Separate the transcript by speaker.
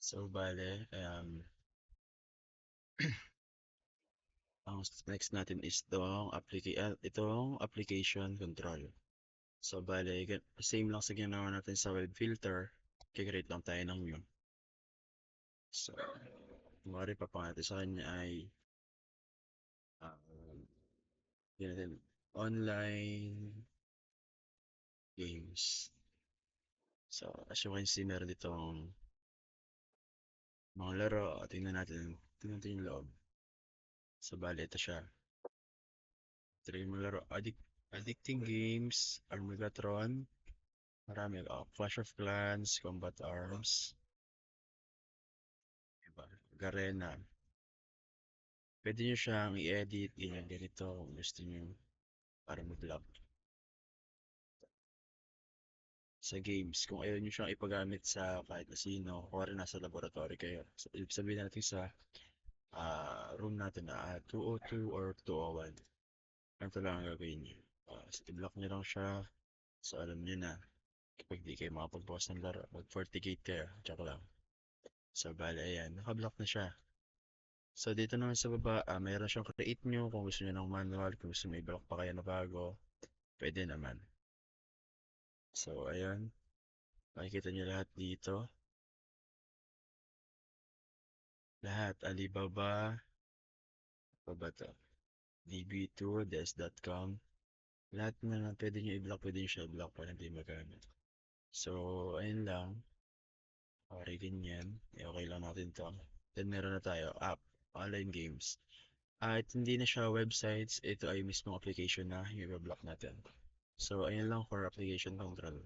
Speaker 1: So, bale, ang next natin is itong application control. So, bale, same lang sa ginawa natin sa web filter, kikreate lang tayo ng new. So, kumari natin sa kanya ay yun natin, online games. So, as you can see, meron ditong mga laro. Tingnan natin yung loob. So, bale, ito siya. Try mo laro. Addicting games, Armageddon, marami. Clash of Clans, Combat Arms, diba? Garena. Pwede nyo siyang i-edit, ganyan ganito, kung gusto nyo para mag-vlog sa games. Kung ayaw nyo siyang ipagamit sa kahit na sino, kung rin nasa laboratory kayo. So, sabihin natin sa room natin na 202 or 201. Ganito lang ang gagawin nyo. I-block nyo lang siya. So, alam nyo na, kapag di kayo makapag-post ng laro, mag-fortigate kayo. Tsaka lang. So, bale, ayan. Naka-block na siya. So, dito naman sa baba, mayroon siyang create nyo kung gusto nyo ng manual, kung gusto nyo i-block pa kayo na bago, pwede naman. So, ayan. Makikita nyo lahat dito. Lahat. Alibaba. Baba to. db2, des.com. Lahat na pwede nyo i-block, pwede nyo siya i-block para hindi magamit. So, ayun lang. Okay, ganyan. Okay lang natin to. Then, meron na tayo. App. Online games. At hindi na siya websites. Ito ay mismong application na i-block natin. So, ayun lang for application control.